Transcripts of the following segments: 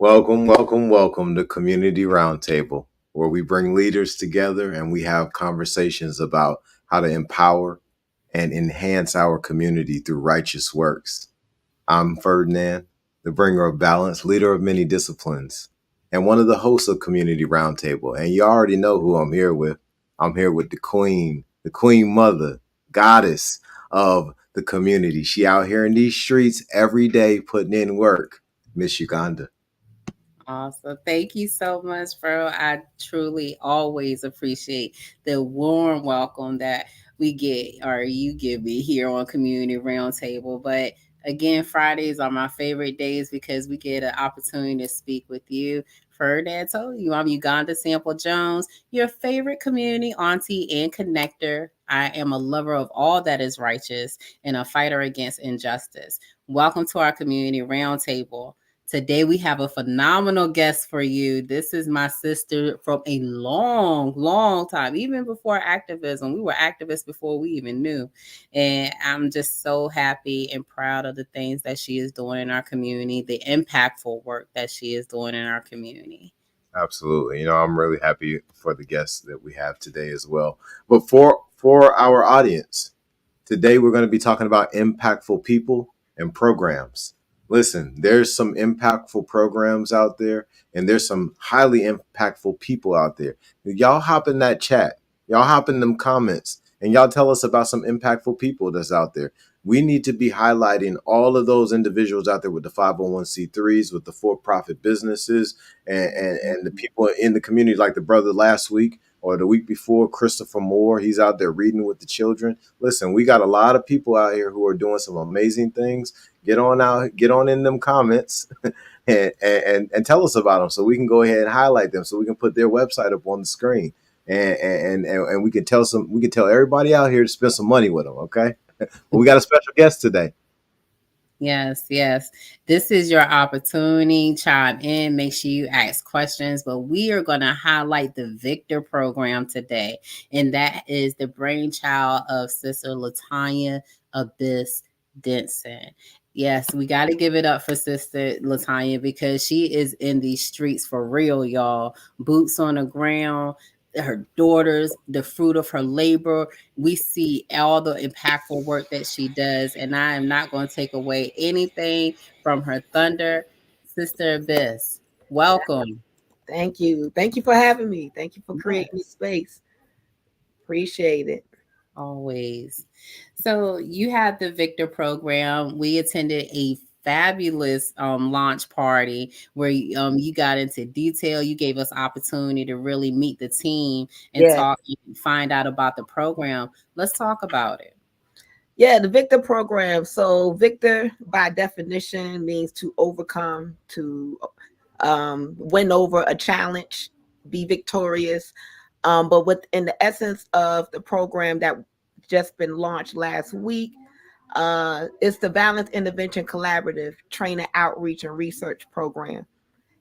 Welcome, welcome, welcome to Community Roundtable, where we bring leaders together and we have conversations about how to empower and enhance our community through righteous works. I'm Ferdinand, the bringer of balance, leader of many disciplines, and one of the hosts of Community Roundtable. And you already know who I'm here with. I'm here with the Queen Mother, goddess of the community. She out here in these streets every day putting in work, Miss Uganda. Awesome. Thank you so much, bro. I truly always appreciate the warm welcome that we get or you give me here on Community Roundtable. But again, Fridays are my favorite days because we get an opportunity to speak with you. Ferdinand told you I'm Uganda Sample Jones, your favorite community auntie and connector. I am a lover of all that is righteous and a fighter against injustice. Welcome to our Community Roundtable. Today we have a phenomenal guest for you. This is my sister from a long, long time, even before activism. We were activists before we even knew. And I'm just so happy and proud of the things that she is doing in our community, the impactful work that she is doing in our community. Absolutely. I'm really happy for the guests that we have today as well. But for our audience, today we're going to be talking about impactful people and programs. Listen, there's some impactful programs out there and there's some highly impactful people out there. Y'all hop in that chat. Y'all hop in them comments and y'all tell us about some impactful people that's out there. We need to be highlighting all of those individuals out there with the 501c3s, with the for-profit businesses, and the people in the community, like the brother last week or the week before, Christopher Moore. He's out there reading with the children. Listen, we got a lot of people out here who are doing some amazing things. Get on out, get on in them comments and tell us about them so we can go ahead and highlight them so we can put their website up on the screen. And we can tell everybody out here to spend some money with them. Okay. But we got a special guest today. Yes, yes. This is your opportunity. Chime in. Make sure you ask questions. But we are going to highlight the Victor program today. And that is the brainchild of Sister Latanya Abyss Denson. Yes, we got to give it up for Sister Latanya because she is in these streets for real, y'all. Boots on the ground, her daughters, the fruit of her labor. We see all the impactful work that she does, and I am not going to take away anything from her thunder. Sister Abyss, welcome. Thank you. Thank you for having me. Thank you for creating Yes, this space. Appreciate it. always. So you had the Victor program. We attended a fabulous launch party where you got into detail. You gave us opportunity to really meet the team and Yeah. talk and find out about the program. Let's talk about it. Yeah, the Victor program. So Victor by definition means to overcome, to win over a challenge, be victorious. But within the essence of the program that just been launched last week, it's the Violence Intervention Collaborative Training Outreach and Research Program.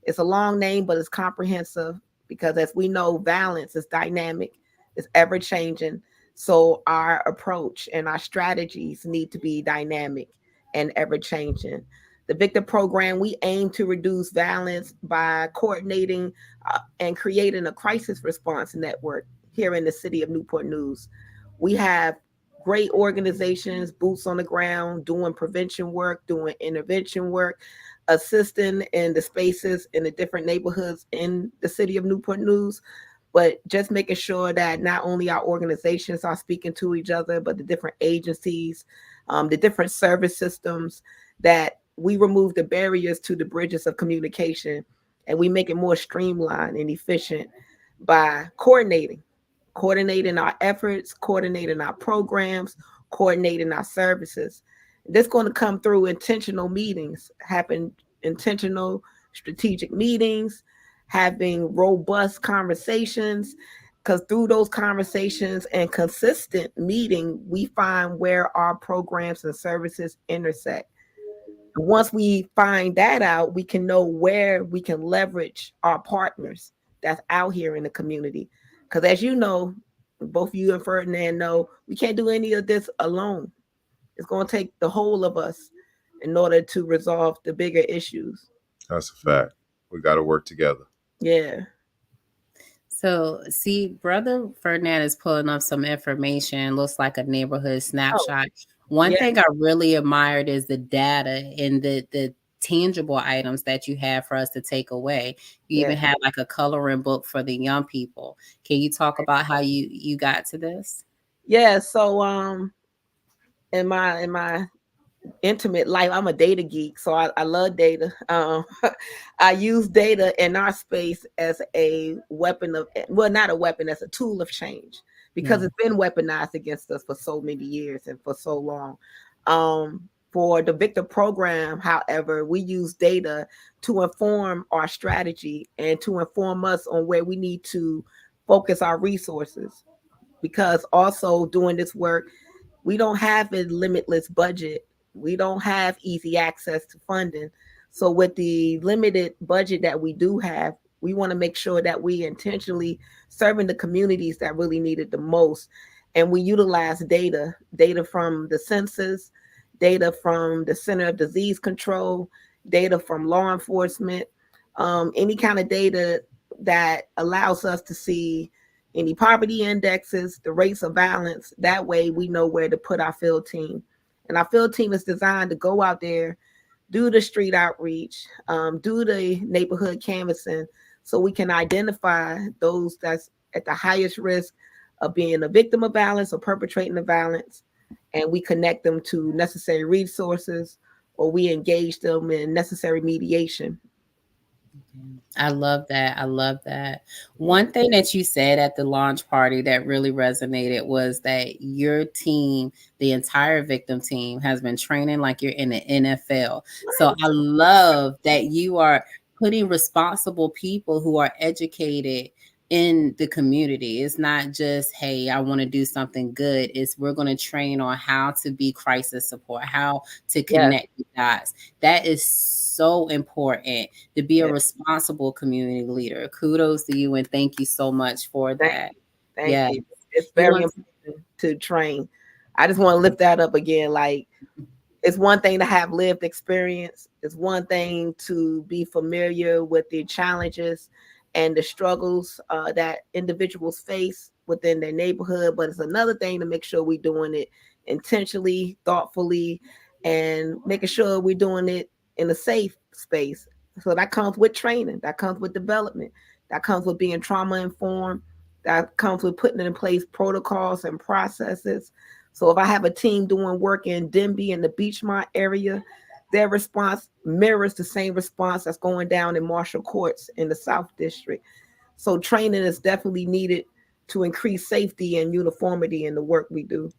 It's a long name, but it's comprehensive because, as we know, violence is dynamic, it's ever changing. So, our approach and our strategies need to be dynamic and ever changing. The Victor program, we aim to reduce violence by coordinating and creating a crisis response network here in the city of Newport News. We have great organizations, boots on the ground, doing prevention work, doing intervention work, assisting in the spaces in the different neighborhoods in the city of Newport News, but just making sure that not only our organizations are speaking to each other, but the different agencies, the different service systems, that we remove the barriers to the bridges of communication and we make it more streamlined and efficient by coordinating our efforts, coordinating our programs, coordinating our services. This is going to come through intentional meetings, having intentional strategic meetings, having robust conversations, because through those conversations and consistent meeting, we find where our programs and services intersect. Once we find that out, we can know where we can leverage our partners that's out here in the community. Because as you know, both you and Ferdinand know, we can't do any of this alone. It's going to take the whole of us in order to resolve the bigger issues. That's a fact. We got to work together. Yeah. So, see, Brother Ferdinand is pulling up some information, looks like a neighborhood Oh, snapshot. One yeah. thing I really admired is the data and the tangible items that you have for us to take away. You even Yeah. have like a coloring book for the young people. Can you talk about how you got to this? Yeah. So in my intimate life, I'm a data geek, so I love data. I use data in our space as a weapon of, well, not a weapon, as a tool of change, because Yeah. it's been weaponized against us for so many years and for so long. For the Victor program, however, we use data to inform our strategy and to inform us on where we need to focus our resources, because also doing this work, we don't have a limitless budget. We don't have easy access to funding. So with the limited budget that we do have, we want to make sure that we intentionally serving the communities that really need it the most. And we utilize data from the census, data from the Center of Disease Control, data from law enforcement, any kind of data that allows us to see any poverty indexes, the rates of violence. That way we know where to put our field team. And our field team is designed to go out there, do the street outreach, do the neighborhood canvassing, so we can identify those that's at the highest risk of being a victim of violence or perpetrating the violence. And we connect them to necessary resources, or we engage them in necessary mediation. I love that. I love that. One thing that you said at the launch party that really resonated was that your team, the entire victim team, has been training like you're in the NFL. So I love that you are putting responsible people who are educated in the community. It's not just, hey, I want to do something good. It's we're going to train on how to be crisis support, how to Yes. connect the dots. That is so important to be a Yes. responsible community leader. Kudos to you and thank you so much for Thank that. you. Thank Yes. you. It's You very want important to train. I just want to lift that up again. Like, it's one thing to have lived experience. It's one thing to be familiar with the challenges and the struggles that individuals face within their neighborhood, but it's another thing to make sure we're doing it intentionally, thoughtfully, and making sure we're doing it in a safe space. So that comes with training, that comes with development, that comes with being trauma informed, that comes with putting in place protocols and processes. So if I have a team doing work in Denby in the Beachmont area, their response mirrors the same response that's going down in Marshall Courts in the South District. So training is definitely needed to increase safety and uniformity in the work we do.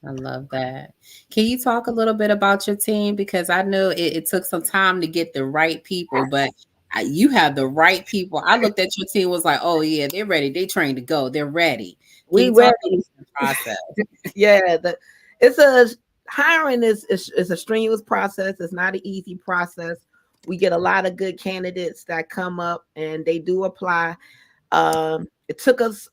I love that. Can you talk a little bit about your team? Because I know it took some time to get the right people, but you have the right people. I looked at your team, was like, oh yeah, they're ready. They trained to go. They're ready. Can We you talk about ready. the process? Yeah, it's a hiring is a strenuous process. It's not an easy process. We get a lot of good candidates that come up and they do apply. It took us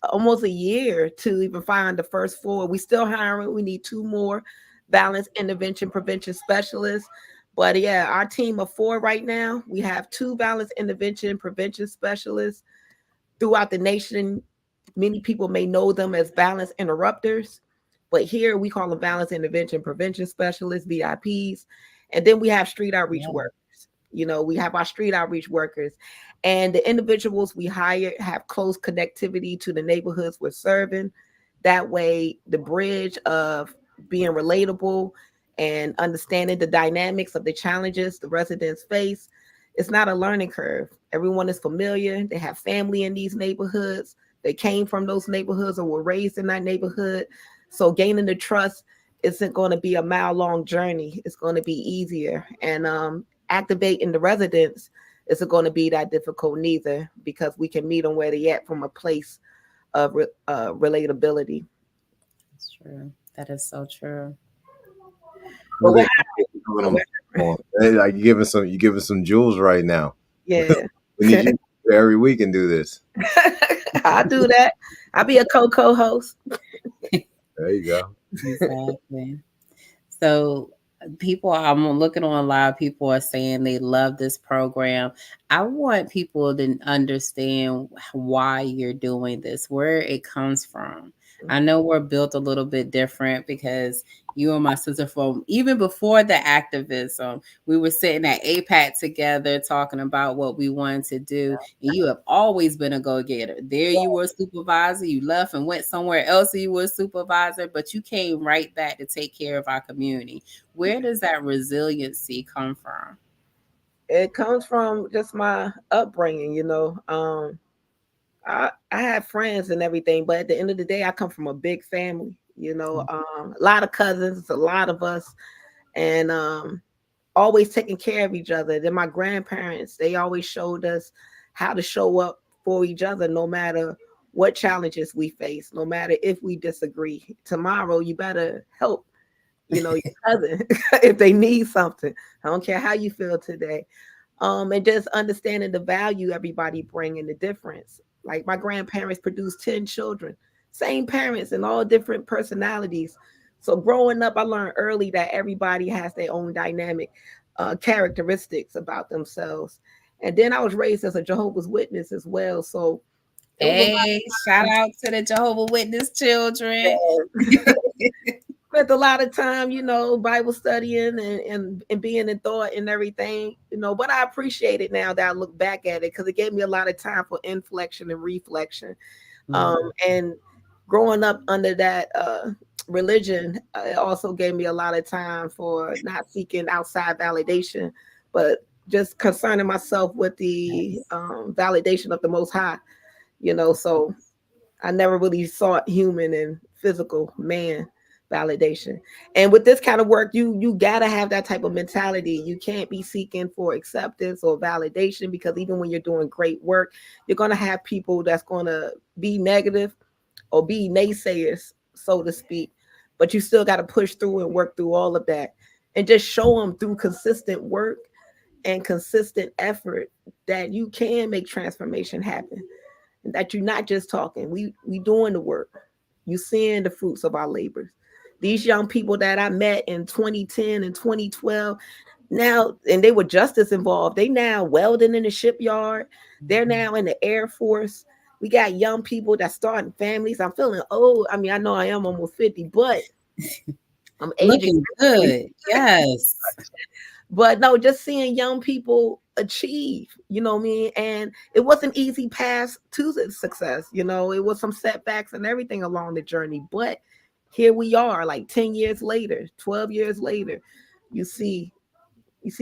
almost a year to even find the first four. We still hiring. We need two more violence intervention prevention specialists. But yeah, our team of four right now. We have two violence intervention prevention specialists throughout the nation. Many people may know them as violence interrupters, but here we call them violence intervention prevention specialists, VIPs. And then we have street outreach Yeah. workers. You know, we have our street outreach workers, and the individuals we hire have close connectivity to the neighborhoods we're serving. That way, the bridge of being relatable and understanding the dynamics of the challenges the residents face, it's not a learning curve. Everyone is familiar. They have family in these neighborhoods. They came from those neighborhoods or were raised in that neighborhood. So gaining the trust isn't going to be a mile-long journey. It's going to be easier. And activating the residents isn't going to be that difficult neither, because we can meet them where they at from a place of relatability. That's true. That is so true. But Really, like you giving some jewels right now. yeah, We need you every week and do this. I'll do that. I'll be a co-host. There you go. Exactly. So people, I'm looking on, a lot of people are saying they love this program. I want people to understand why you're doing this, where it comes from. I know we're built a little bit different because you and my sister, from even before the activism, we were sitting at APAC together talking about what we wanted to do. And you have always been a go-getter. There you were a supervisor, you left and went somewhere else, and you were a supervisor, but you came right back to take care of our community. Where does that resiliency come from? It comes from just my upbringing, you know. I have friends and everything, but at the end of the day, I come from a big family, you know, a lot of cousins, a lot of us, and always taking care of each other. Then my grandparents, they always showed us how to show up for each other no matter what challenges we face, no matter if we disagree. Tomorrow, you better help, you know, your cousin if they need something. I don't care how you feel today. And just understanding the value everybody bring and the difference. Like my grandparents produced 10 children, same parents and all different personalities. So growing up, I learned early that everybody has their own dynamic characteristics about themselves. And then I was raised as a Jehovah's Witness as well. So it was a lot Hey, shout out to the Jehovah Witness children. of spent a lot of time, you know, Bible studying and being in thought and everything, you know, but I appreciate it now that I look back at it because it gave me a lot of time for inflection and reflection. And growing up under that religion, it also gave me a lot of time for not seeking outside validation, but just concerning myself with the validation of the Most High, you know. So I never really sought human and physical man validation. And with this kind of work, you gotta have that type of mentality. You can't be seeking for acceptance or validation because even when you're doing great work, you're gonna have people that's gonna be negative or be naysayers, so to speak. But you still got to push through and work through all of that and just show them through consistent work and consistent effort that you can make transformation happen, and that you're not just talking. We doing the work. You seeing the fruits of our labors. These young people that I met in 2010 and 2012 now, and they were just as involved. They now welding in the shipyard. They're now in the Air Force. We got young people that starting families. I'm feeling old. I mean, I know I am almost 50, but I'm aging. Looking good. Yes. But no, just seeing young people achieve, you know what I mean? And it wasn't easy path to success, you know, it was some setbacks and everything along the journey. But here we are, like 10 years later, 12 years later, you see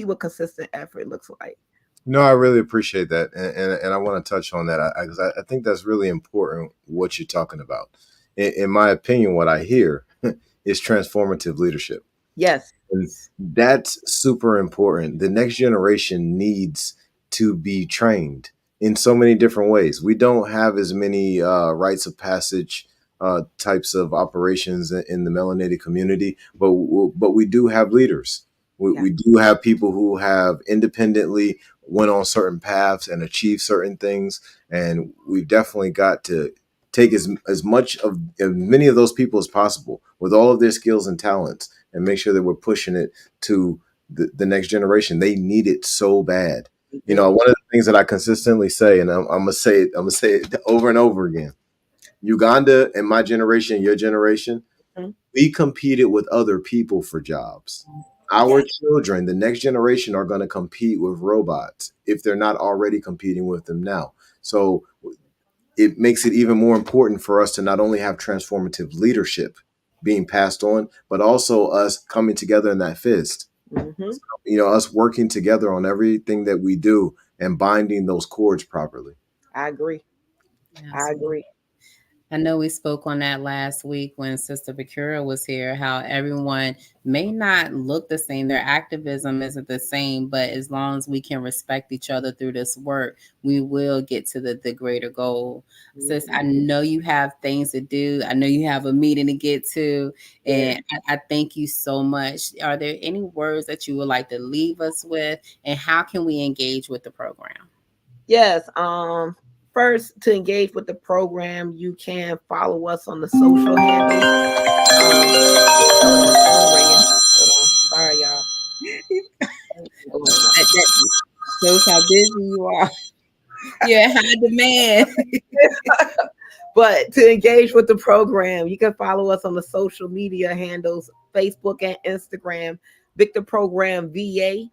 what consistent effort looks like. No, I really appreciate that, and I want to touch on that because I think that's really important. What you're talking about, in my opinion, what I hear is transformative leadership. Yes. And that's super important. The next generation needs to be trained in so many different ways. We don't have as many rites of passage types of operations in the melanated community, but we do have leaders. We do have people who have independently went on certain paths and achieved certain things, and we've definitely got to take as much of as many of those people as possible with all of their skills and talents and make sure that we're pushing it to the next generation. They need it so bad. You know, one of the things that I consistently say, and I'm gonna say it over and over again. Uganda and my generation, your generation, we competed with other people for jobs. Our children, the next generation, are going to compete with robots if they're not already competing with them now. So it makes it even more important for us to not only have transformative leadership being passed on, but also us coming together in that fist. You know, us working together on everything that we do and binding those cords properly. I agree. I agree. I know we spoke on that last week when Sister Bakura was here, how everyone may not look the same. Their activism isn't the same, but as long as we can respect each other through this work, we will get to the greater goal. Sis, I know you have things to do. I know you have a meeting to get to, and I thank you so much. Are there any words that you would like to leave us with, and how can we engage with the program? Yes. First, to engage with the program, you can follow us on the social handles. Sorry, y'all. That shows how busy you are. Yeah, high demand. But to engage with the program, you can follow us on the social media handles, Facebook and Instagram, Victor Program VA.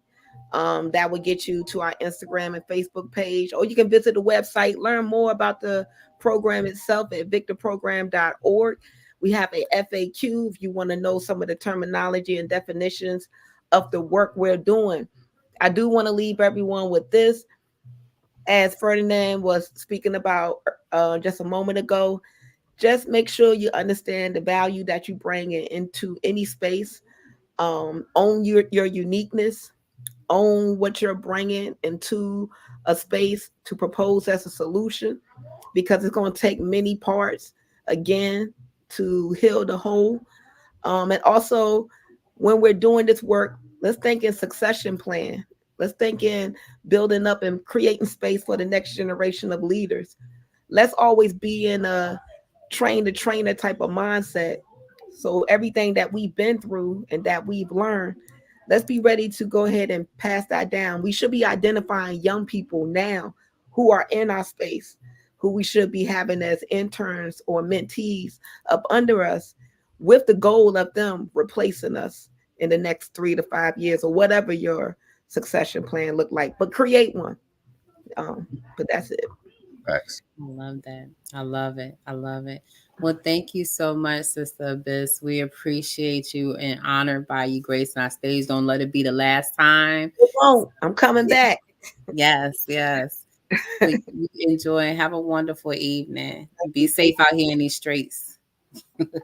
That will get you to our Instagram and Facebook page, or you can visit the website, learn more about the program itself at victorprogram.org. We have a FAQ if you want to know some of the terminology and definitions of the work we're doing. I do want to leave everyone with this. As Ferdinand was speaking about just a moment ago, just make sure you understand the value that you bring into any space. Own your uniqueness, own what you're bringing into a space to propose as a solution, because it's going to take many parts again to heal the whole. And also, when we're doing this work, let's think in succession plan. Let's think in building up and creating space for the next generation of leaders. Let's always be in a train the trainer type of mindset. So everything that we've been through and that we've learned, let's be ready to go ahead and pass that down. We should be identifying young people now who are in our space, who we should be having as interns or mentees up under us, with the goal of them replacing us in the next 3 to 5 years, or whatever your succession plan look like. But create one. But that's it. Facts. I love that. I love it. I love it. Well, thank you so much, Sister Abyss. We appreciate you and honored by you gracing our stage. Don't let it be the last time. It won't. I'm coming back. Yes, yes. We enjoy and have a wonderful evening. Be safe out here in these streets.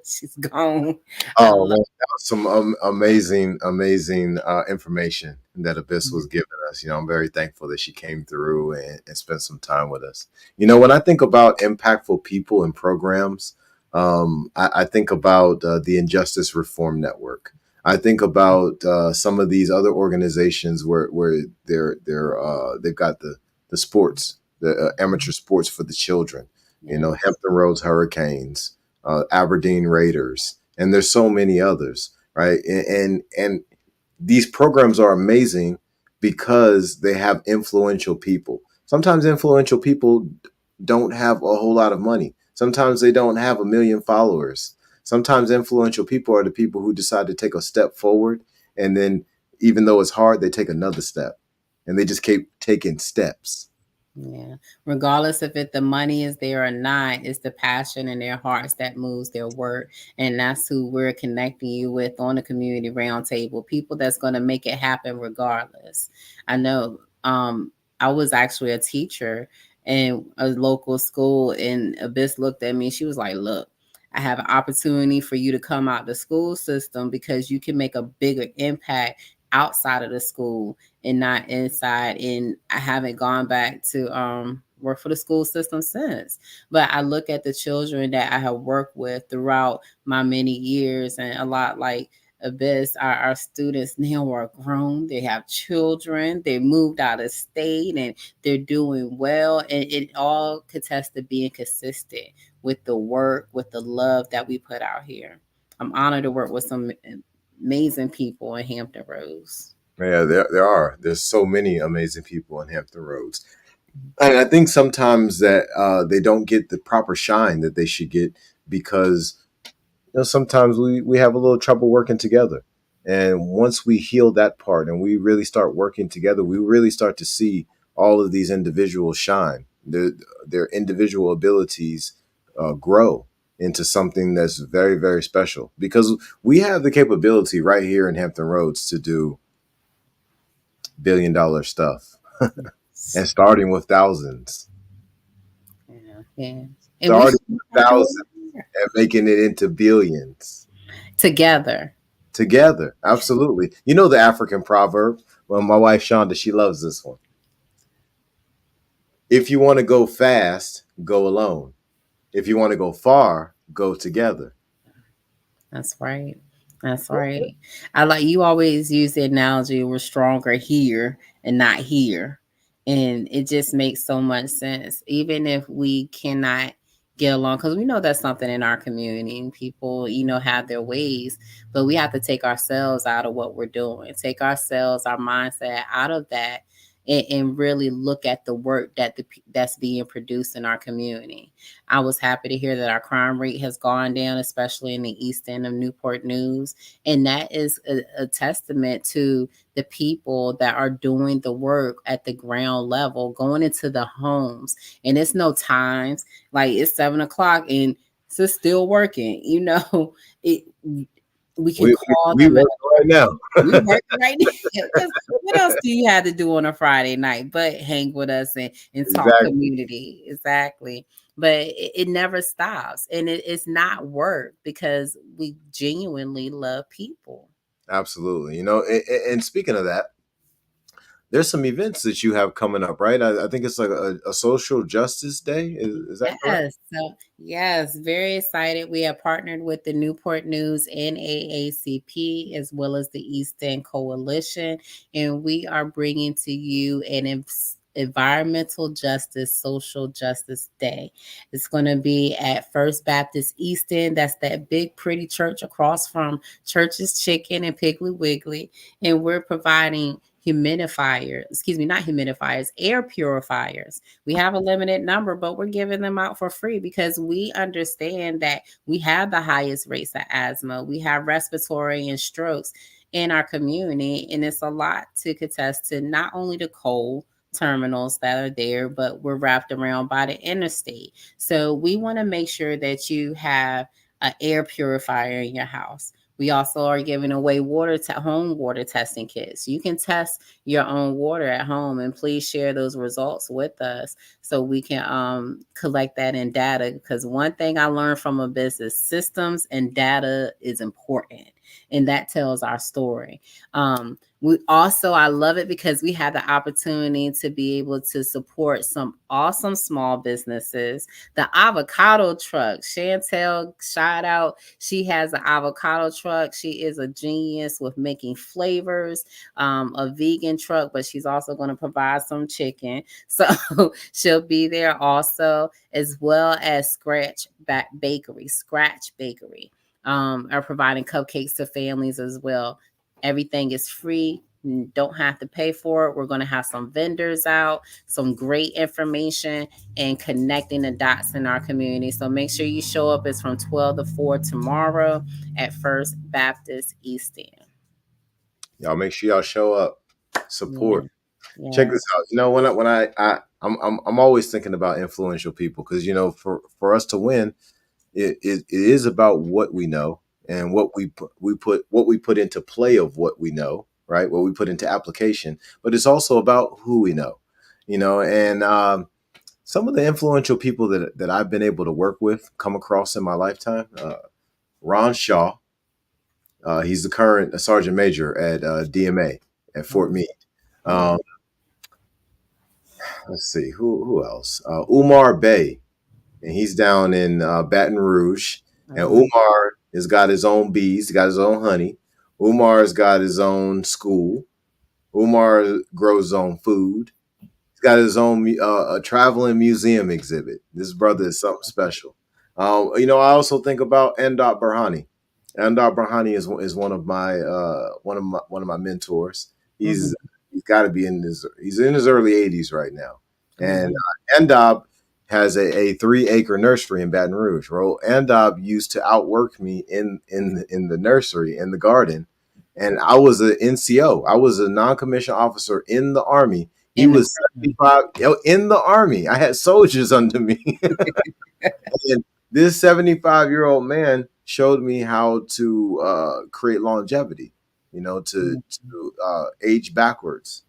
She's gone. I Oh, love man, that was some amazing information that Abyss was giving us. I'm very thankful that she came through and spent some time with us. When I think about impactful people and programs, I think about the Injustice Reform Network. I think about some of these other organizations where they've got the sports, the amateur sports for the children. Hampton Roads Hurricanes, Aberdeen Raiders, and there's so many others, right? And these programs are amazing because they have influential people. Sometimes influential people don't have a whole lot of money. Sometimes they don't have a million followers. Sometimes influential people are the people who decide to take a step forward, and then even though it's hard, they take another step, and they just keep taking steps. Yeah. Regardless if the money is there or not, it's the passion in their hearts that moves their work. And that's who we're connecting you with on the Community Roundtable. People that's going to make it happen regardless. I know I was actually a teacher in a local school, and Abyss looked at me. She was like, look, I have an opportunity for you to come out the school system because you can make a bigger impact outside of the school and not inside. And I haven't gone back to work for the school system since. But I look at the children that I have worked with throughout my many years, and a lot like Abyss, our students now are grown. They have children. They moved out of state and they're doing well. And it all contests to being consistent with the work, with the love that we put out here. I'm honored to work with some amazing people in Hampton Roads. Yeah, there are. There's so many amazing people in Hampton Roads. And I think sometimes that they don't get the proper shine that they should get because sometimes we have a little trouble working together. And once we heal that part and we really start working together, we really start to see all of these individuals shine. Their individual abilities grow into something that's very, very special because we have the capability right here in Hampton Roads to do billion-dollar stuff and starting with thousands. Yeah. Starting with thousands and making it into billions. Together. Absolutely. You know the African proverb? Well, my wife Shonda, she loves this one. If you want to go fast, go alone. If you want to go far, go together. That's right. That's right. I like you always use the analogy we're stronger here and not here. And it just makes so much sense. Even if we cannot get along, because we know that's something in our community. People, have their ways, but we have to take ourselves out of what we're doing, take ourselves, our mindset out of that, and really look at the work that's being produced in our community. I was happy to hear that our crime rate has gone down, especially in the east end of Newport News, and that is a testament to the people that are doing the work at the ground level, going into the homes. And it's no times, like it's 7 o'clock and it's still working. It we can call We them. work right now. We working right now. 'Cause what else do you have to do on a Friday night but hang with us and talk Exactly. community? Exactly. But it never stops. And it's not work, because we genuinely love people. Absolutely. And speaking of that, there's some events that you have coming up, right? I think it's like a social justice day. Is that correct? Yes. So, yes, very excited. We have partnered with the Newport News NAACP as well as the East End Coalition, and we are bringing to you an environmental justice, social justice day. It's going to be at First Baptist East End. That's that big, pretty church across from Church's Chicken and Piggly Wiggly. And we're providing not humidifiers, air purifiers. We have a limited number, but we're giving them out for free because we understand that we have the highest rates of asthma. We have respiratory and strokes in our community, and it's a lot to contest to not only the coal terminals that are there, but we're wrapped around by the interstate. So we want to make sure that you have an air purifier in your house. We also are giving away home water testing kits. You can test your own water at home, and please share those results with us so we can collect that in data. Because one thing I learned from a business, systems and data is important, and that tells our story. I love it because we have the opportunity to be able to support some awesome small businesses. The avocado truck, Chantel, shout out. She has an avocado truck. She is a genius with making flavors, a vegan truck, but she's also going to provide some chicken. So she'll be there also, as well as Scratch Bakery. Are providing cupcakes to families as well. Everything is free. You don't have to pay for it. We're going to have some vendors out, some great information, and connecting the dots in our community. So make sure you show up. It's from 12 to 4 tomorrow at First Baptist East End. Y'all make sure y'all show up, support. Yeah. Check this out. I'm always thinking about influential people because for us to win, it is about what we know and what we put into play of what we know, right? What we put into application, but it's also about who we know, and some of the influential people that I've been able to work with, come across in my lifetime. Ron Shaw, he's the current sergeant major at DMA at Fort Meade. Let's see who else. Umar Bey, and he's down in Baton Rouge. And Umar has got his own bees, he got his own honey. Umar's got his own school. Umar grows his own food. He's got his own a traveling museum exhibit. This brother is something special. I also think about Endot Burhani. Endot Burhani is one of my mentors. He's got to be he's in his early 80s right now, and Endot has a 3-acre nursery in Baton Rouge. Bro, Endot used to outwork me in the nursery, in the garden, and I was an NCO. I was a non-commissioned officer in the Army. He was 75 in the Army. I had soldiers under me. And this 75-year-old man showed me how to create longevity, to age backwards,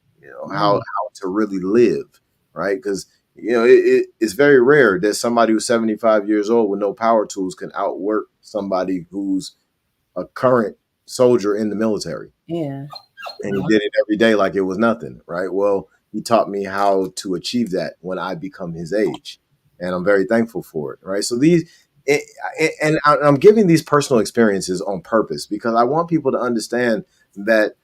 how to really live, right? Because it's very rare that somebody who's 75 years old with no power tools can outwork somebody who's a current soldier in the military. Yeah. And he did it every day like it was nothing, right? Well, he taught me how to achieve that when I become his age. And I'm very thankful for it, right? So I'm giving these personal experiences on purpose because I want people to understand that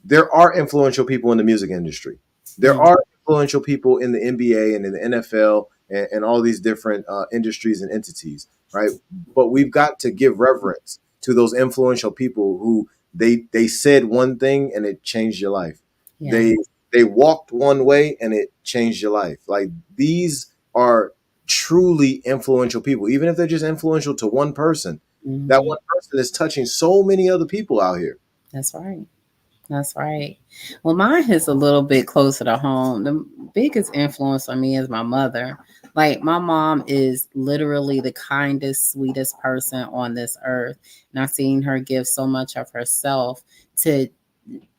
there are influential people in the music industry. There are influential people in the NBA and in the NFL and all these different industries and entities, right? But we've got to give reverence to those influential people who they said one thing and it changed your life. Yeah. They walked one way and it changed your life. Like these are truly influential people, even if they're just influential to one person. That Mhm. one person is touching so many other people out here. That's right. That's right. Well, mine is a little bit closer to home. The biggest influence on me is my mother. Like, my mom is literally the kindest, sweetest person on this earth. And I've seen her give so much of herself to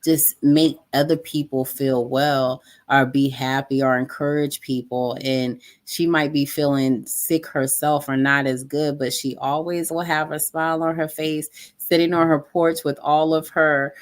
just make other people feel well or be happy or encourage people. And she might be feeling sick herself or not as good, but she always will have a smile on her face, sitting on her porch with all of her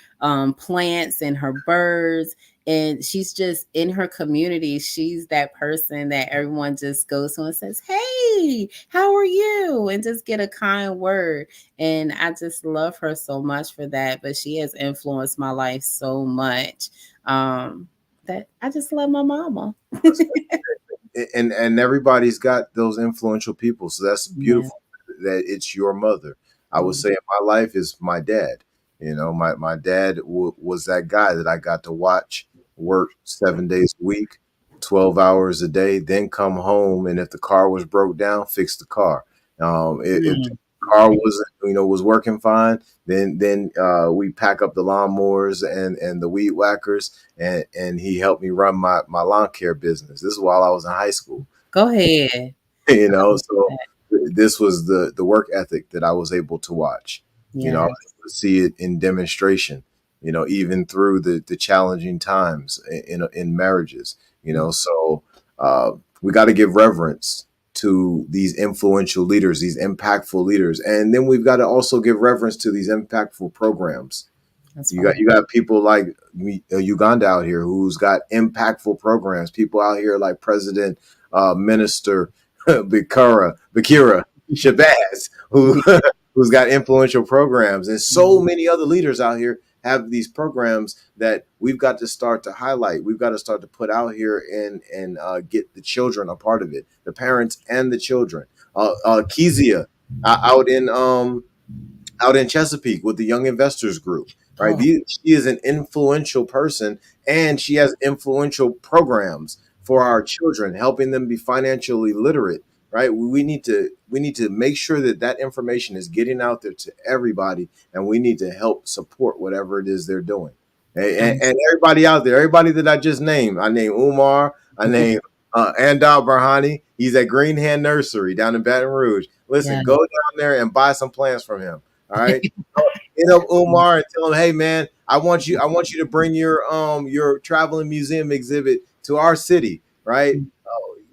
plants and her birds. And she's just in her community. She's that person that everyone just goes to and says, "Hey, how are you?" And just get a kind word. And I just love her so much for that. But she has influenced my life so much that I just love my mama. And everybody's got those influential people, so that's Yeah. beautiful that it's your mother. I would Mm. say in my life is my dad. You know, my dad was that guy that I got to watch work 7 days a week, 12 hours a day, then come home, and if the car was broke down, fix the car. If the Mm. car wasn't, was working fine, then we pack up the lawnmowers and the weed whackers, and he helped me run my lawn care business. This is while I was in high school. Go ahead. So this was the work ethic that I was able to watch. I was Yes. able to see it in demonstration. Even through the challenging times in marriages. So we got to give reverence to these influential leaders, these impactful leaders, and then we've got to also give reverence to these impactful programs. That's You got people like Uganda out here who's got impactful programs. People out here like President Minister Bakira Shabazz, who right. who's got influential programs, and so many other leaders out here have these programs that we've got to start to highlight. We've got to start to put out here and get the children a part of it, the parents and the children. Kezia out in Chesapeake with the Young Investors Group, right? Oh, She is an influential person, and she has influential programs for yeah. our children, helping them be financially literate, right? We need to make sure that that information is getting out there to everybody, and we need to help support whatever it is they're doing. And everybody out there, everybody that I just named, I named Umar, I named Andal Barhani. He's at Green Hand Nursery down in Baton Rouge. Yeah. Listen, go down there and buy some plants from him. All right. Hit up Umar and tell him, hey man, I want you to bring your traveling museum exhibit to our city, right?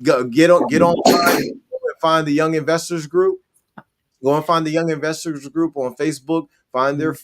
Get online and find the Young Investors Group. Go and find the Young Investors Group on Facebook. Find their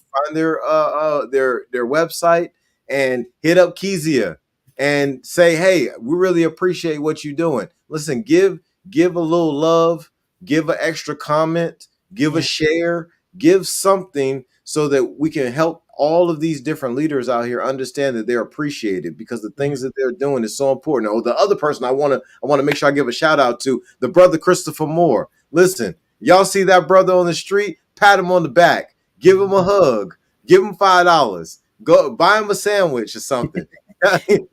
website and hit up Kezia and say, "Hey, we really appreciate what you're doing. Listen, give a little love, give an extra comment, give a Yeah. share, give something so that we can help all of these different leaders out here understand that they're appreciated because the Yeah. things that they're doing is so important." Oh, the other person I want to make sure I give a shout out to the brother Christopher Moore. Listen, y'all see that brother on the street? Pat him on the back. Give him a hug. Give him $5. Go buy him a sandwich or something.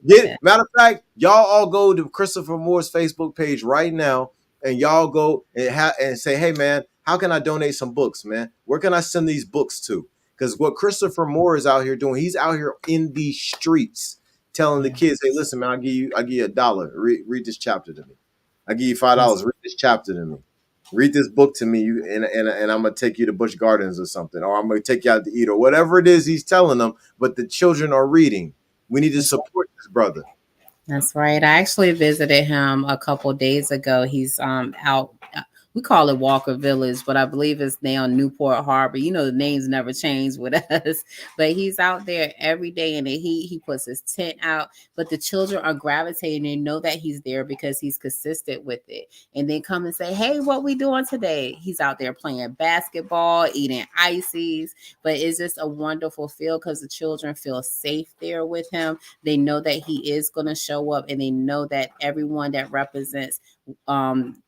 Yeah. Matter of fact, y'all all go to Christopher Moore's Facebook page right now, and y'all go and say, "Hey man, how can I donate some books, man? Where can I send these books to?" Because what Christopher Moore is out here doing, he's out here in the streets telling the Yeah. kids, "Hey, listen, man, I'll give you $1. Read this chapter to me. I give you That's $5. Read this chapter to me. Read this book to me, and I'm gonna take you to Busch Gardens or something, or I'm gonna take you out to eat, or whatever it is he's telling them. But the children are reading. We need to support this brother. That's right. I actually visited him a couple days ago. He's out. We call it Walker Village, but I believe it's now Newport Harbor. You know, the names never change with us. But he's out there every day in the heat. He puts his tent out, but the children are gravitating and know that he's there because he's consistent with it. And then come and say, "Hey, what we doing today?" He's out there playing basketball, eating ices. But it's just a wonderful feel because the children feel safe there with him. They know that he is going to show up, and they know that everyone that represents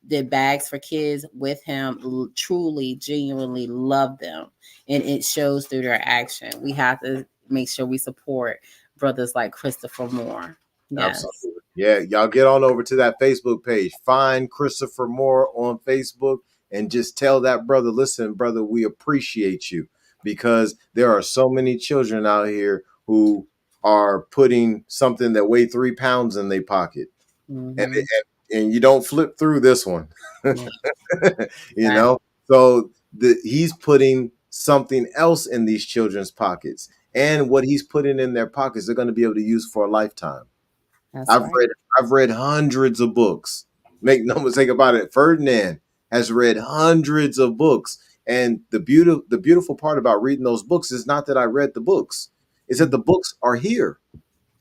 did bags for kids with him, truly, genuinely love them. And it shows through their action. We have to make sure we support brothers like Christopher Moore. Yes. Absolutely. Yeah, y'all get on over to that Facebook page. Find Christopher Moore on Facebook and just tell that brother, listen, brother, we appreciate you, because there are so many children out here who are putting something that weigh 3 pounds in their pocket. And, Mm-hmm. and you don't flip through this one. Yeah. You know, so he's putting something else in these children's pockets, and what he's putting in their pockets, they're going to be able to use for a lifetime. That's I've right. read I've read hundreds of books. Make no mistake about it. Ferdinand has read hundreds of books. And the beautiful part about reading those books is not that I read the books. It's that the books are here.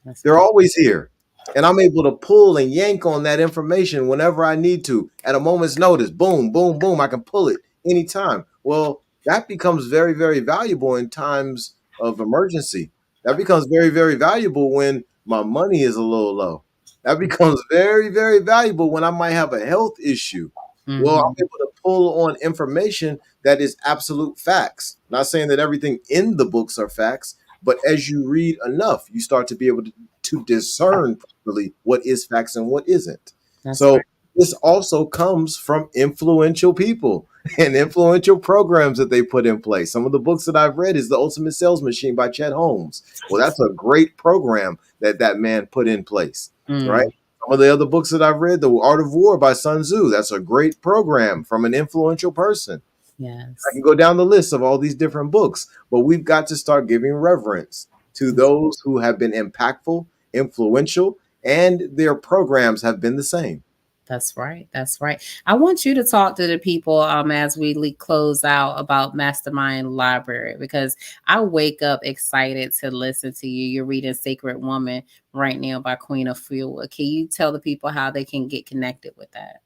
That's They're right. always here. And I'm able to pull and yank on that information whenever I need to at a moment's notice. Boom, boom, boom. I can pull it anytime. Well, that becomes very, very valuable in times of emergency. That becomes very, very valuable when my money is a little low. That becomes very, very valuable when I might have a health issue. Well, I'm Mm-hmm. able to pull on information that is absolute facts. Not saying that everything in the books are facts, but as you read enough, you start to be able to discern properly what is facts and what isn't. That's So right. this also comes from influential people and influential programs that they put in place. Some of the books that I've read is The Ultimate Sales Machine by Chet Holmes. Well, that's a great program that that man put in place, right? Mm. Some of the other books that I've read, The Art of War by Sun Tzu, that's a great program from an influential person. I can Yes. go down the list of all these different books, but we've got to start giving reverence to those who have been impactful, influential, and their programs have been the same. That's right. That's right. I want you to talk to the people as we close out about Mastermind Library, because I wake up excited to listen to you. You're reading Sacred Woman right now by Queen of Fuel. Can you tell the people how they can get connected with that?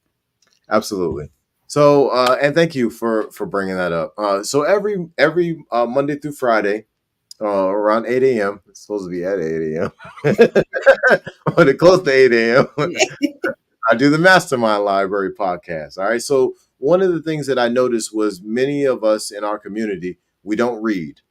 Absolutely. So, and thank you for bringing that up. So every Monday through Friday, around 8 a.m. It's supposed to be at 8 a.m. But it close to 8 a.m. I do the Mastermind Library podcast. All right. So one of the things that I noticed was many of us in our community, we don't read.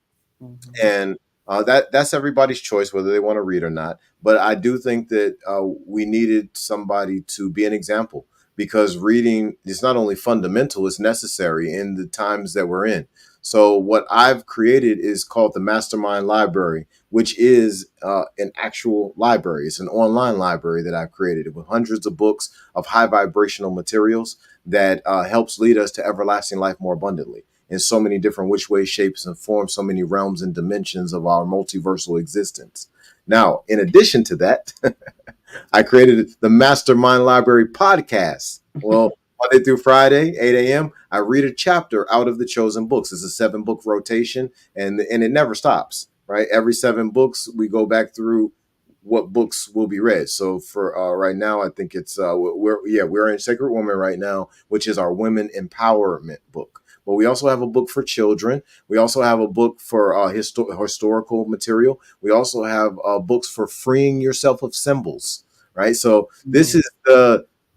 Mhm. And that's everybody's choice whether they want to read or not. But I do think that we needed somebody to be an example, because reading is not only fundamental, it's necessary in the times that we're in. So what I've created is called the Mastermind Library, which is an actual library. It's an online library that I've created with hundreds of books of high vibrational materials that helps lead us to everlasting life more abundantly in so many different which ways, shapes, and forms, so many realms and dimensions of our multiversal existence. Now, in addition to that, I created the Mastermind Library podcast. Well, Monday through Friday, 8 a.m., I read a chapter out of the chosen books. It's a 7 book rotation, and it never stops, right? Every 7 books, we go back through what books will be read. So for right now, I think it's we're in Sacred Woman right now, which is our women empowerment book. But we also have a book for children. We also have a book for historical material. We also have books for freeing yourself of symbols, right? So Yeah.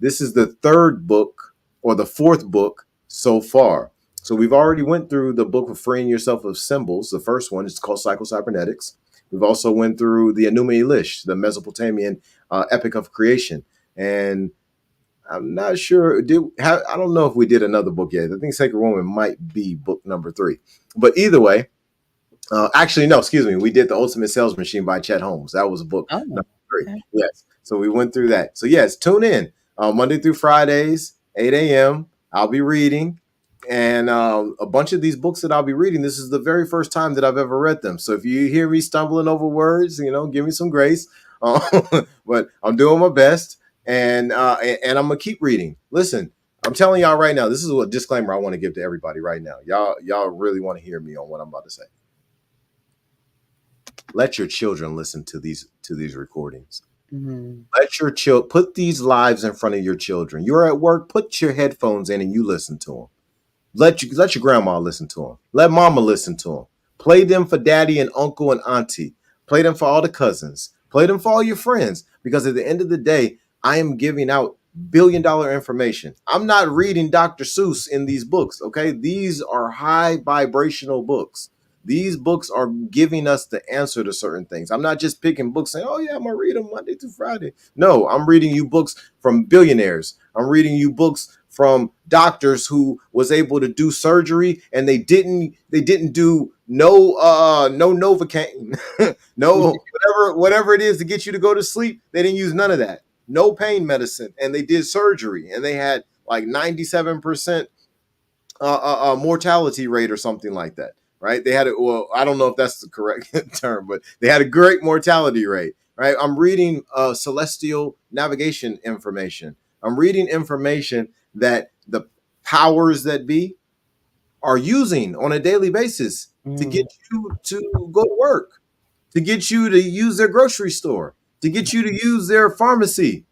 this is the 3rd book or the 4th book so far. So we've already went through the book of freeing yourself of symbols. The first one is called Psycho-Cybernetics. We've also went through the Enuma Elish, the Mesopotamian epic of creation, and I'm not sure. I don't know if we did another book yet. I think Sacred Woman might be book number 3, but either way, actually, no, excuse me. We did The Ultimate Sales Machine by Chet Holmes. That was book Oh, number 3. okay. Yes. So we went through that. So, yes, tune in Monday through Fridays, 8 a.m. I'll be reading. And a bunch of these books that I'll be reading, this is the very first time that I've ever read them. So if you hear me stumbling over words, give me some grace. But I'm doing my best. And I'm going to keep reading. Listen, I'm telling y'all right now, this is a disclaimer I want to give to everybody right now. Y'all really want to hear me on what I'm about to say. Let your children listen to these recordings. Mhm. Let your put these lives in front of your children. You're at work, put your headphones in and you listen to them. Let your grandma listen to them. Let mama listen to them. Play them for daddy and uncle and auntie. Play them for all the cousins. Play them for all your friends. Because at the end of the day, I am giving out billion-dollar information. I'm not reading Dr. Seuss in these books, okay? These are high vibrational books. These books are giving us the answer to certain things. I'm not just picking books saying, oh, yeah, I'm going to read them Monday through Friday. No, I'm reading you books from billionaires. I'm reading you books from doctors who was able to do surgery and they didn't do no Novocaine, no whatever it is to get you to go to sleep. They didn't use none of that. No pain medicine, and they did surgery, and they had like 97% mortality rate or something like that, right? They had it. Well, I don't know if that's the correct term, but they had a great mortality rate, right? I'm reading celestial navigation information. I'm reading information that the powers that be are using on a daily basis to get you to go to work, to get you to use their grocery store, to get you to use their pharmacy,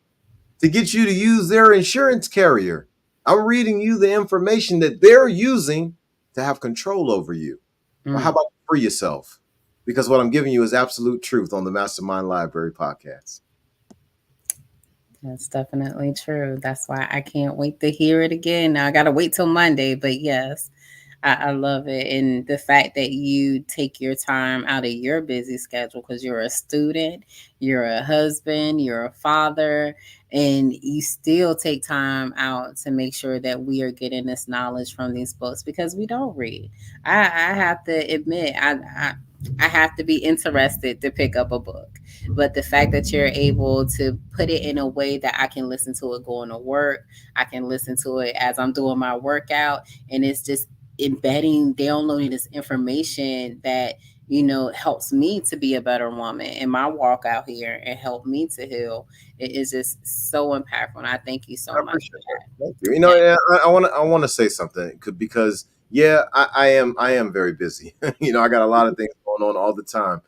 to get you to use their insurance carrier. I'm reading you the information that they're using to have control over you. Well, how about you free yourself? Because what I'm giving you is absolute truth on the Mastermind Library podcast. That's definitely true. That's why I can't wait to hear it again. Now I got to wait till Monday, but yes, I love it. And the fact that you take your time out of your busy schedule because you're a student, you're a husband, you're a father, and you still take time out to make sure that we are getting this knowledge from these books because we don't read. I have to admit, I have to be interested to pick up a book. But the fact that you're able to put it in a way that I can listen to it going to work, I can listen to it as I'm doing my workout, and it's just embedding, downloading this information that helps me to be a better woman in my walk out here and help me to heal. It is just so impactful, and I thank you so I much appreciate for that. that. Thank you. You know, yeah, I want to say something because yeah, I am very busy. I got a lot of things going on all the time,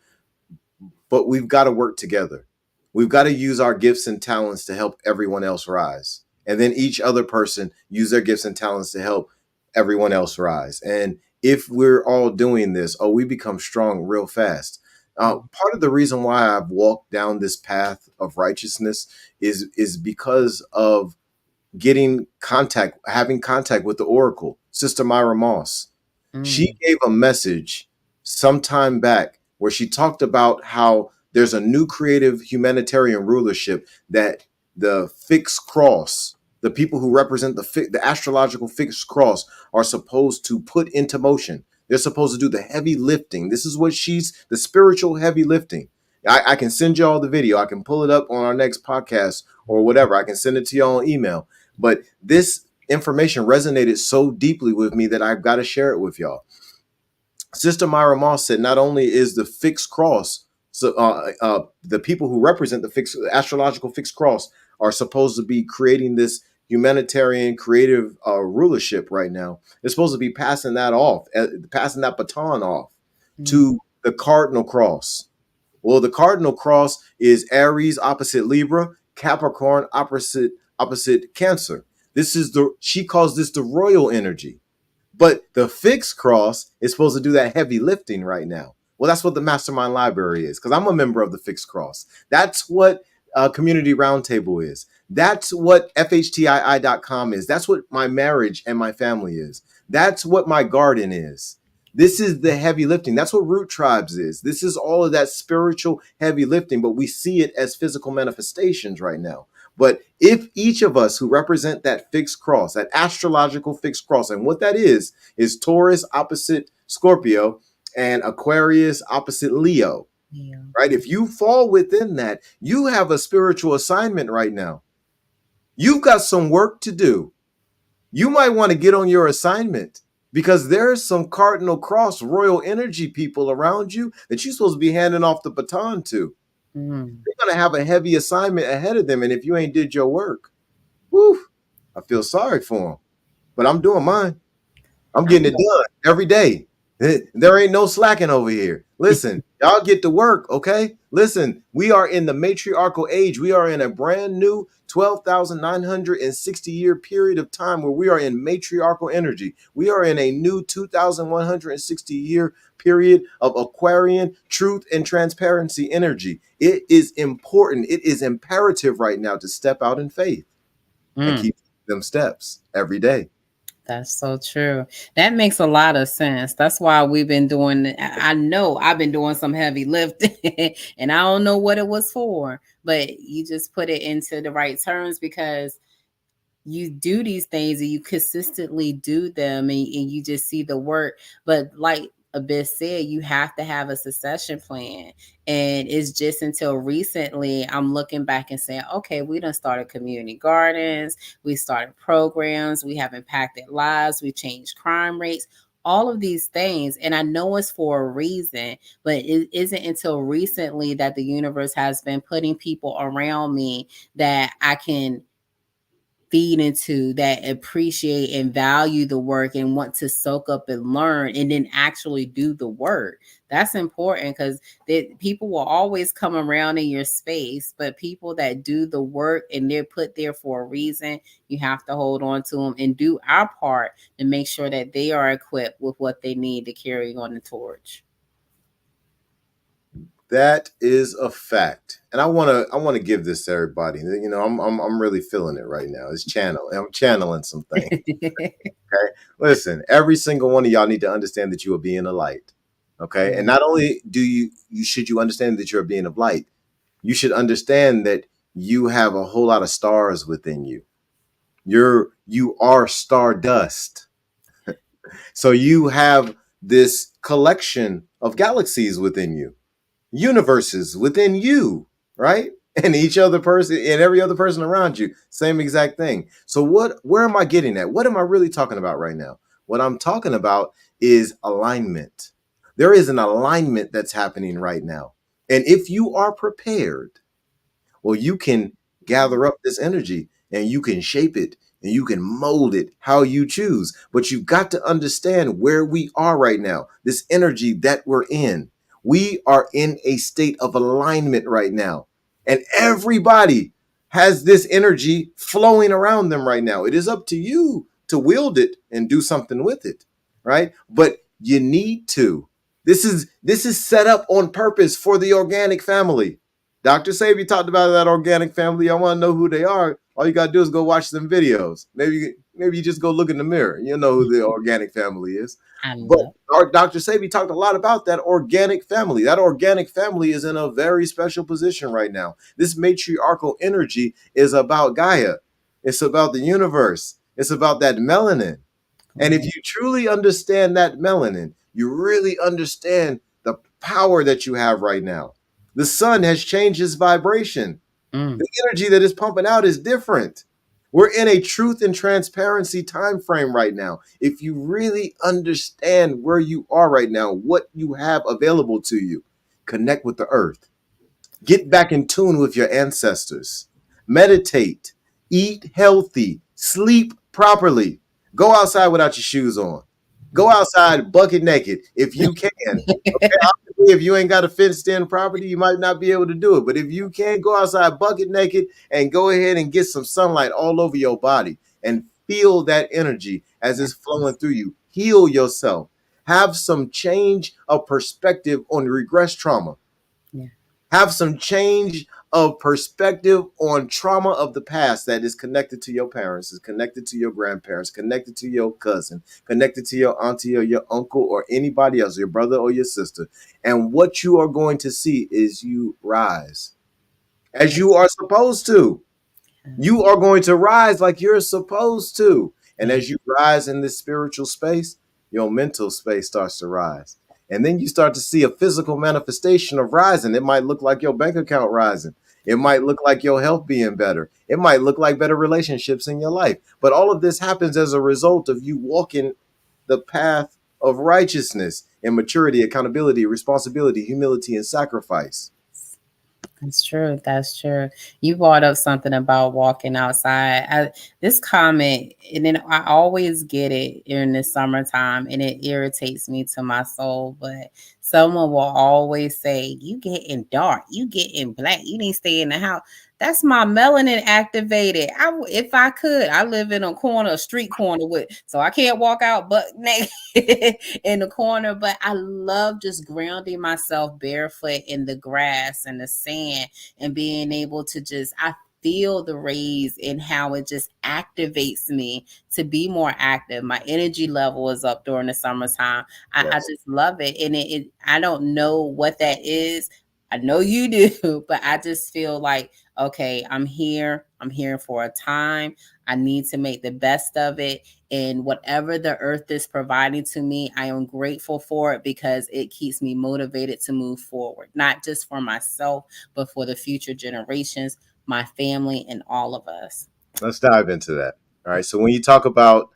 but we've got to work together. We've got to use our gifts and talents to help everyone else rise. And then each other person use their gifts and talents to help everyone else rise. And if we're all doing this, we become strong real fast. Part of the reason why I've walked down this path of righteousness is because of having contact with the Oracle, Sister Myra Moss. She Mm, gave a message some time back where she talked about how there's a new creative humanitarian rulership that the fixed cross, the people who represent the astrological fixed cross, are supposed to put into motion. They're supposed to do the heavy lifting. This is what the spiritual heavy lifting. I can send you all the video. I can pull it up on our next podcast or whatever. I can send it to you on email. But this information resonated so deeply with me that I've got to share it with y'all. Sister Myra Moss said not only is the fixed cross, so the people who represent the astrological fixed cross are supposed to be creating this humanitarian creative rulership right now. They're supposed to be passing passing that baton off mm, to the cardinal cross. Well, the cardinal cross is Aries opposite Libra, Capricorn opposite Cancer. She calls this the royal energy. But the fixed cross is supposed to do that heavy lifting right now. Well, that's what the Mastermind Library is, because I'm a member of the fixed cross. That's what Community Roundtable is. That's what FHTII.com is. That's what my marriage and my family is. That's what my garden is. This is the heavy lifting. That's what Root Tribes is. This is all of that spiritual heavy lifting, but we see it as physical manifestations right now. But if each of us who represent that fixed cross, that astrological fixed cross, and what that is Taurus opposite Scorpio and Aquarius opposite Leo, yeah. right? If you fall within that, you have a spiritual assignment right now. You've got some work to do. You might want to get on your assignment because there's some cardinal cross royal energy people around you that you're supposed to be handing off the baton to. Mm. They're going to have a heavy assignment ahead of them. And if you ain't did your work, whew, I feel sorry for them. But I'm doing mine. I'm I getting it done every day. There ain't no slacking over here. Listen, y'all get to work, okay? Listen, we are in the matriarchal age. We are in a brand new 12,960 year period of time where we are in matriarchal energy. We are in a new 2,160 year period of Aquarian truth and transparency energy. It is important. It is imperative right now to step out in faith. and Mm. keep them steps every day. That's so true. That makes a lot of sense. That's why we've been doing. I know I've been doing some heavy lifting, and I don't know what it was for, but you just put it into the right terms because you do these things and you consistently do them and you just see the work. But like Abyss said, you have to have a succession plan. And it's just until recently I'm looking back and saying, okay, we done started community gardens, we started programs, we have impacted lives, we changed crime rates, all of these things. And I know it's for a reason, but it isn't until recently that the universe has been putting people around me that I can feed into, that appreciate and value the work and want to soak up and learn and then actually do the work. That's important because people will always come around in your space, but people that do the work and they're put there for a reason, you have to hold on to them and do our part to make sure that they are equipped with what they need to carry on the torch. That is a fact, and I want to give this to everybody. I'm really feeling it right now. I'm channeling some things. Okay, listen, every single one of y'all need to understand that you are being a light. Okay, and not only do you should you understand that you're being of light, you should understand that you have a whole lot of stars within you. You are stardust. So you have this collection of galaxies within you, universes within you, right? And each other person and every other person around you, same exact thing. So where am I getting at? What am I really talking about right now? What I'm talking about is alignment. There is an alignment that's happening right now. And if you are prepared, well, you can gather up this energy and you can shape it and you can mold it how you choose. But you've got to understand where we are right now, this energy that we're in. We are in a state of alignment right now. And everybody has this energy flowing around them right now. It is up to you to wield it and do something with it, right? But you need to. This is set up on purpose for the organic family. Dr. Sabi talked about that organic family. I want to know who they are. All you gotta do is go watch some videos. Maybe you just go look in the mirror. You know who the organic family is. I But love. our Dr. Sabi talked a lot about that organic family. That organic family is in a very special position right now. This matriarchal energy is about Gaia. It's about the universe. It's about that melanin. And if you truly understand that melanin, you really understand the power that you have right now. The sun has changed its vibration. Mm. The energy that is pumping out is different. We're in a truth and transparency time frame right now. If you really understand where you are right now, what you have available to you, connect with the earth. Get back in tune with your ancestors. Meditate. Eat healthy. Sleep properly. Go outside without your shoes on. Go outside bucket naked if you can. Okay, obviously, if you ain't got a fenced in property, you might not be able to do it. But if you can, go outside bucket naked and go ahead and get some sunlight all over your body and feel that energy as it's flowing through you. Heal yourself. Have some change of perspective on regress trauma. Yeah. Have some change of perspective on trauma of the past that is connected to your parents, is connected to your grandparents, connected to your cousin, connected to your auntie or your uncle or anybody else, your brother or your sister. And what you are going to see is you rise as you are supposed to. You are going to rise like you're supposed to. And Yeah. as you rise in this spiritual space, your mental space starts to rise. And then you start to see a physical manifestation of rising. It might look like your bank account rising. It might look like your health being better. It might look like better relationships in your life. But all of this happens as a result of you walking the path of righteousness and maturity, accountability, responsibility, humility, and sacrifice. That's true. That's true. You brought up something about walking outside. This comment, and then I always get it in the summertime, and it irritates me to my soul. But someone will always say, "You getting dark. You getting black. You need to stay in the house." That's my melanin activated. If I could, I live in a street corner with, so I can't walk out but naked in the corner. But I love just grounding myself barefoot in the grass and the sand and being able to just, I feel the rays and how it just activates me to be more active. My energy level is up during the summertime. I Yes. just love it. And I don't know what that is. I know you do, but I just feel like, okay, I'm here. I'm here for a time. I need to make the best of it. And whatever the earth is providing to me, I am grateful for it because it keeps me motivated to move forward, not just for myself, but for the future generations, my family, and all of us. Let's dive into that. All right. So when you talk about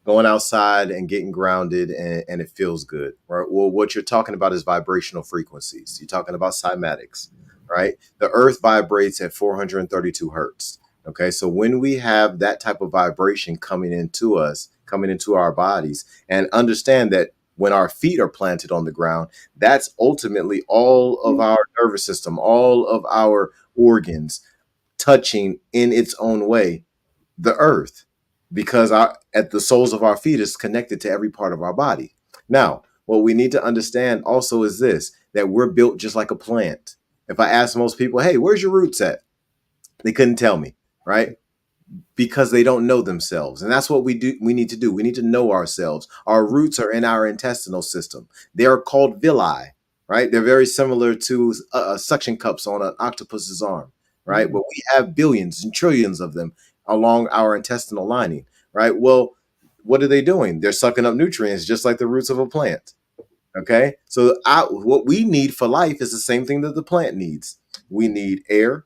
going outside and getting grounded and it feels good, right? Well, what you're talking about is vibrational frequencies. You're talking about cymatics, right? The earth vibrates at 432 hertz. Okay. So when we have that type of vibration coming into us, coming into our bodies, and understand that when our feet are planted on the ground, that's ultimately all of our nervous system, all of our organs touching in its own way the earth, because at the soles of our feet is connected to every part of our body. Now, what we need to understand also is this, that we're built just like a plant. If I ask most people, hey, where's your roots at? They couldn't tell me, right? Because they don't know themselves. And that's what we need to do. We need to know ourselves. Our roots are in our intestinal system. They are called villi, right? They're very similar to suction cups on an octopus's arm, right? Mm. But we have billions and trillions of them along our intestinal lining, right? Well, what are they doing? They're sucking up nutrients just like the roots of a plant. Okay. So what we need for life is the same thing that the plant needs. We need air,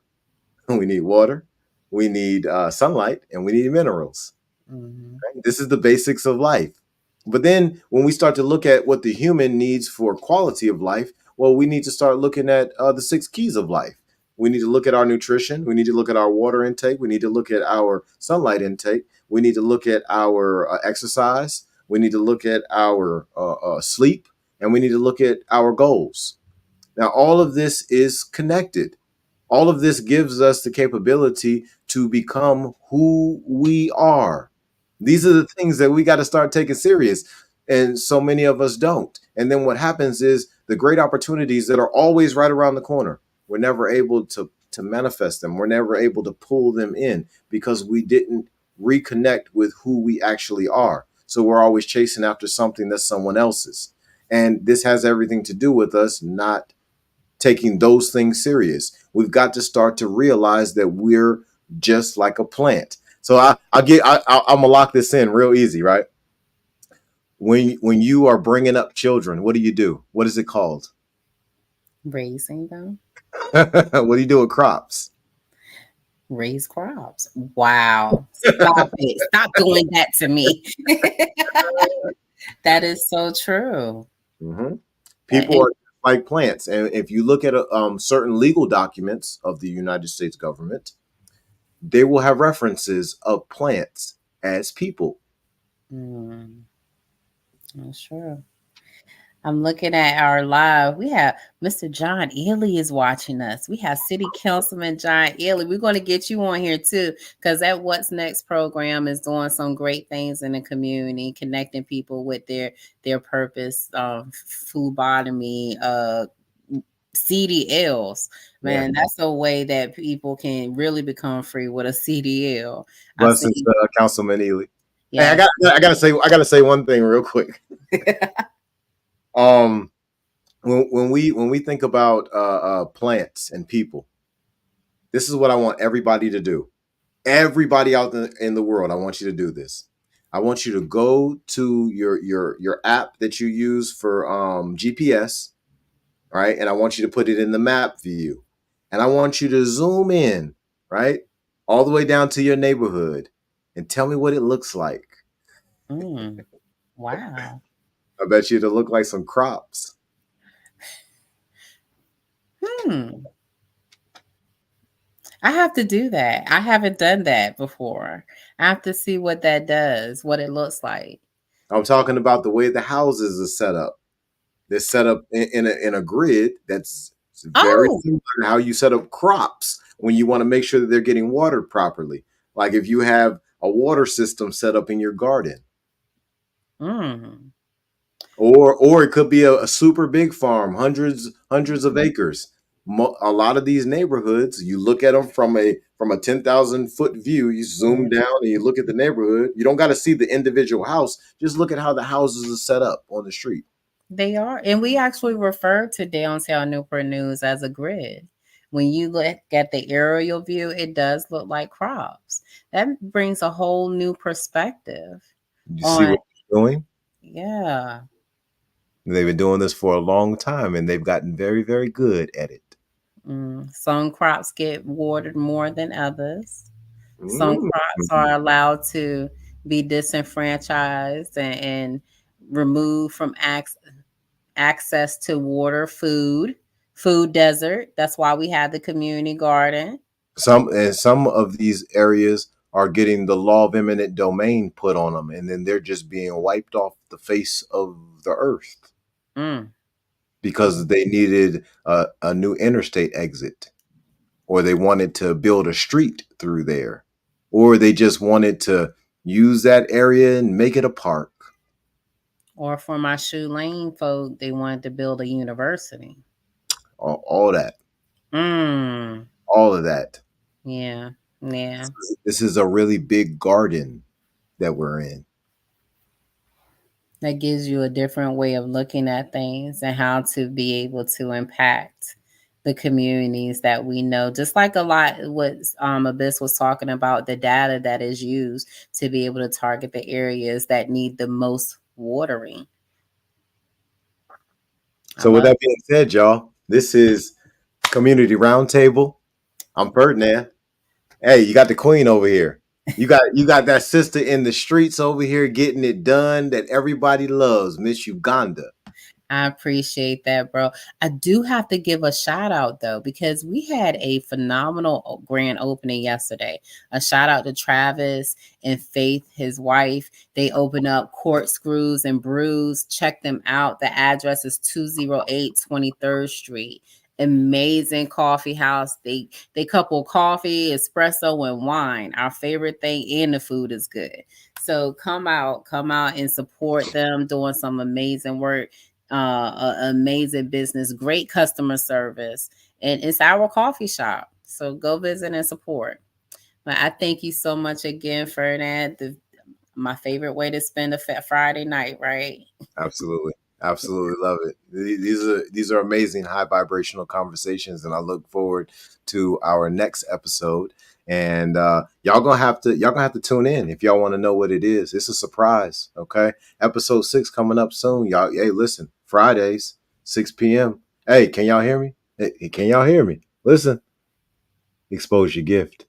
we need water, we need sunlight, and we need minerals. Mhm. Right? This is the basics of life. But then when we start to look at what the human needs for quality of life, well, we need to start looking at the 6 keys of life. We need to look at our nutrition. We need to look at our water intake. We need to look at our sunlight intake. We need to look at our exercise. We need to look at our sleep. And we need to look at our goals. Now, all of this is connected. All of this gives us the capability to become who we are. These are the things that we got to start taking serious. And so many of us don't. And then what happens is the great opportunities that are always right around the corner, we're never able to manifest them. We're never able to pull them in because we didn't reconnect with who we actually are. So we're always chasing after something that's someone else's. And this has everything to do with us not taking those things serious. We've got to start to realize that we're just like a plant. So I'm gonna lock this in real easy, right? When you are bringing up children, what do? What is it called? Raising them, What do you do with crops? raise crops. Wow. Stop it. Stop doing that to me. That is so true. Hmm. People And are like plants, and if you look at certain legal documents of the United States government, they will have references of plants as people. mm, that's true. I'm looking at our live. We have Mr. John Ely is watching us. We have City Councilman John Ely. We're going to get you on here too, because that What's Next program is doing some great things in the community, connecting people with their purpose, phlebotomy, CDLs. Yeah. Man, that's a way that people can really become free with a CDL. I've Blessings seen, to Councilman Ely. Hey, yes. I gotta say one thing real quick. Um, when we think about plants and people, this is what I want everybody to do. Everybody out in the world, I want you to do this. I want you to go to your app that you use for GPS, right? And I want you to put it in the map view, and I want you to zoom in, right, all the way down to your neighborhood, and tell me what it looks like. Mm, wow. I bet you it'll look like some crops. Hmm. I have to do that. I haven't done that before. I have to see what that does, what it looks like. I'm talking about the way the houses are set up. They're set up in a grid that's very Oh, similar to how you set up crops when you want to make sure that they're getting watered properly. Like if you have a water system set up in your garden, mm, or it could be a super big farm, hundreds of acres. A lot of these neighborhoods, you look at them from a from a 10,000-foot view. You zoom down and you look at the neighborhood. You don't got to see the individual house. Just look at how the houses are set up on the street. They are. And we actually refer to downtown Newport News as a grid. When you look at the aerial view, it does look like crops. That brings a whole new perspective You see on, what they're doing? yeah. They've been doing this for a long time, and they've gotten very, very good at it. Some crops get watered more than others. Some Mm. crops are allowed to be disenfranchised and removed from access to water, food desert. That's why we have the community garden. Some of these areas are getting the law of eminent domain put on them, and then they're just being wiped off the face of the earth Mm. because they needed a new interstate exit, or they wanted to build a street through there, or they just wanted to use that area and make it a park. Or for my Shoe Lane folk, they wanted to build a university. All that. Mm. All of that. Yeah. Yeah. This is a really big garden that we're in. That gives you a different way of looking at things and how to be able to impact the communities that we know. Just like a lot what Abyss was talking about, the data that is used to be able to target the areas that need the most watering. So with that being said, y'all, this is Community Roundtable. I'm Ferdinand. Hey, you got the queen over here. You got that sister in the streets over here getting it done that everybody loves, Miss Yugonda. I appreciate that, bro. I do have to give a shout out though, because we had a phenomenal grand opening yesterday. A shout out to Travis and Faith, his wife. They opened up Corkscrews and Brews. Check them out. The address is 208 23rd Street. Amazing coffee house. They couple coffee, espresso, and wine. Our favorite thing, and the food is good. So come out and support them doing some amazing work. Amazing business, great customer service, and it's our coffee shop. So go visit and support. But I thank you so much again, Ferdinand. My favorite way to spend a Friday night, right? Absolutely. Absolutely love it. These are amazing high vibrational conversations, and I look forward to our next episode. And y'all gonna have to tune in if y'all want to know what it is. It's a surprise. Okay, episode 6 coming up soon. Y'all, hey, listen, Fridays 6 p.m. Hey, can y'all hear me? Hey, can y'all hear me? Listen, expose your gift.